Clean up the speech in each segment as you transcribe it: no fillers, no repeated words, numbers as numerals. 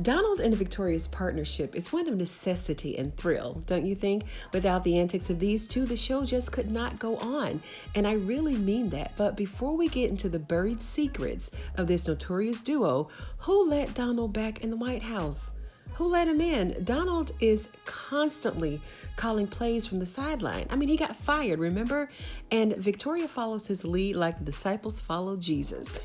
Donald and Victoria's partnership is one of necessity and thrill, don't you think? Without the antics of these two, the show just could not go on. And I really mean that. But before we get into the buried secrets of this notorious duo, who let Donald back in the White House? Who let him in? Donald is constantly calling plays from the sideline. I mean, he got fired, remember? And Victoria follows his lead like the disciples followed Jesus.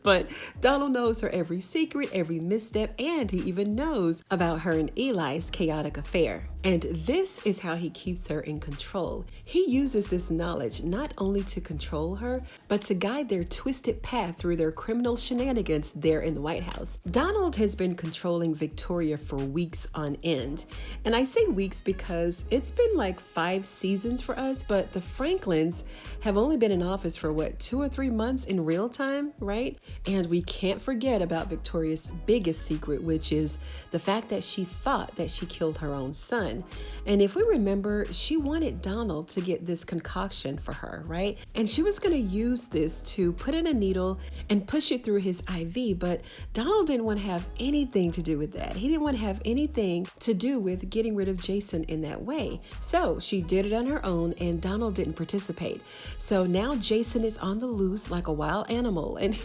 But Donald knows her every secret, every misstep, and he even knows about her and Eli's chaotic affair. And this is how he keeps her in control. He uses this knowledge not only to control her, but to guide their twisted path through their criminal shenanigans there in the White House. Donald has been controlling Victoria for weeks on end. And I say weeks because it's been like 5 seasons for us, but the Franklins have only been in office for 2 or 3 months in real time, right? And we can't forget about Victoria's biggest secret, which is the fact that she thought that she killed her own son. And if we remember, she wanted Donald to get this concoction for her, right? And she was going to use this to put in a needle and push it through his IV, but Donald didn't want to have anything to do with that. He didn't want to have anything to do with getting rid of Jason in that way. So she did it on her own and Donald didn't participate. So now Jason is on the loose like a wild animal and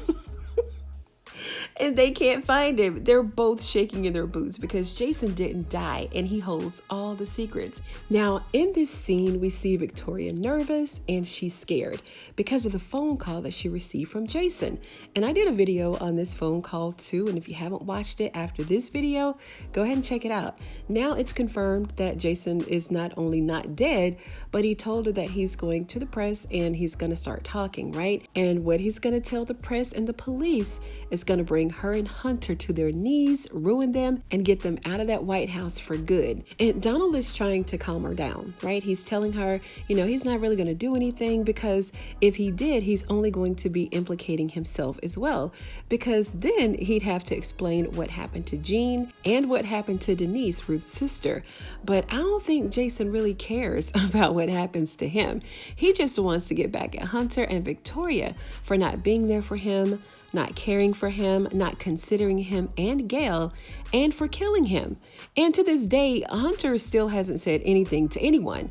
and they can't find him. They're both shaking in their boots because Jason didn't die and he holds all the secrets. Now, in this scene, we see Victoria nervous and she's scared because of the phone call that she received from Jason. And I did a video on this phone call too. And if you haven't watched it after this video, go ahead and check it out. Now it's confirmed that Jason is not only not dead, but he told her that he's going to the press and he's going to start talking, right? And what he's going to tell the press and the police is going to bring her and Hunter to their knees, ruin them, and get them out of that White House for good. And Donald is trying to calm her down, right? He's telling her, he's not really going to do anything because if he did, he's only going to be implicating himself as well, because then he'd have to explain what happened to Jean and what happened to Denise, Ruth's sister. But I don't think Jason really cares about what happens to him. He just wants to get back at Hunter and Victoria for not being there for him, not caring for him, not considering him and Gail, and for killing him. And to this day, Hunter still hasn't said anything to anyone,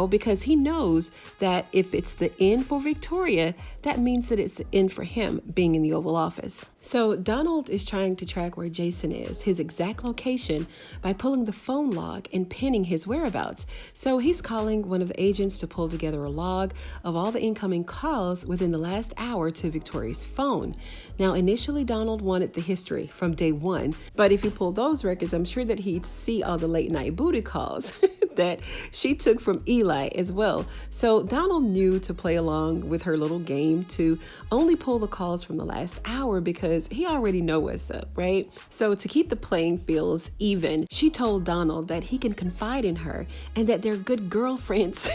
because he knows that if it's the end for Victoria, that means that it's the end for him being in the Oval Office. So Donald is trying to track where Jason is, his exact location, by pulling the phone log and pinning his whereabouts. So he's calling one of the agents to pull together a log of all the incoming calls within the last hour to Victoria's phone. Now, initially, Donald wanted the history from day one, but if you pull those records, I'm sure that he'd see all the late night booty calls that she took from Eli as well. So Donald knew to play along with her little game to only pull the calls from the last hour because he already know what's up, right? So to keep the playing fields even, she told Donald that he can confide in her and that they're good girlfriends.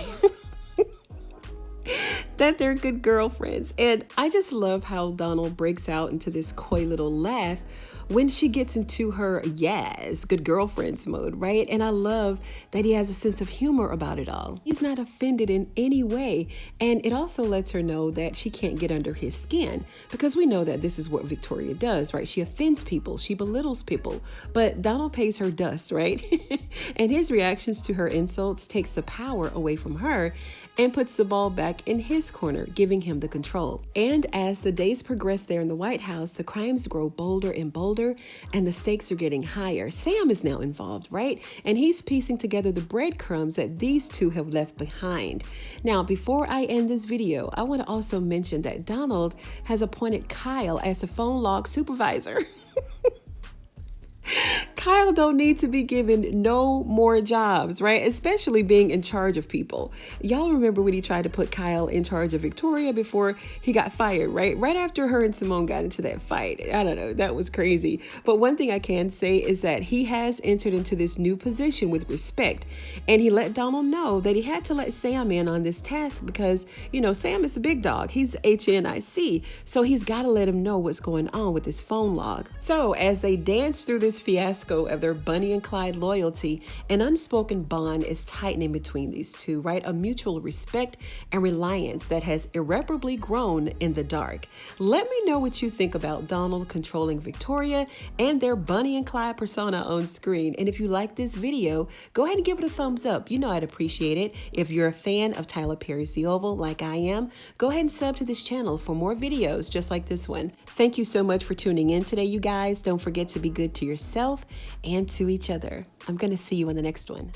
That they're good girlfriends. And I just love how Donald breaks out into this coy little laugh when she gets into her yes, good girlfriends mode, right? And I love that he has a sense of humor about it all. He's not offended in any way. And it also lets her know that she can't get under his skin, because we know that this is what Victoria does, right? She offends people, she belittles people, but Donald pays her dust, right? And his reactions to her insults takes the power away from her and puts the ball back in his corner, giving him the control. And as the days progress there in the White House, the crimes grow bolder and bolder, and the stakes are getting higher. Sam is now involved, right? And he's piecing together the breadcrumbs that these two have left behind. Now, before I end this video, I want to also mention that Donald has appointed Kyle as a phone log supervisor. Kyle don't need to be given no more jobs, right? Especially being in charge of people. Y'all remember when he tried to put Kyle in charge of Victoria before he got fired, right? Right after her and Simone got into that fight. I don't know, that was crazy. But one thing I can say is that he has entered into this new position with respect. And he let Donald know that he had to let Sam in on this task because, Sam is a big dog. He's HNIC. So he's got to let him know what's going on with this phone log. So as they dance through this fiasco echo of their Bonnie and Clyde loyalty. An unspoken bond is tightening between these two, right? A mutual respect and reliance that has irreparably grown in the dark. Let me know what you think about Donald controlling Victoria and their Bonnie and Clyde persona on screen. And if you like this video, go ahead and give it a thumbs up. You know I'd appreciate it. If you're a fan of Tyler Perry's The Oval, like I am, go ahead and sub to this channel for more videos just like this one. Thank you so much for tuning in today, you guys. Don't forget to be good to yourself and to each other. I'm going to see you in the next one.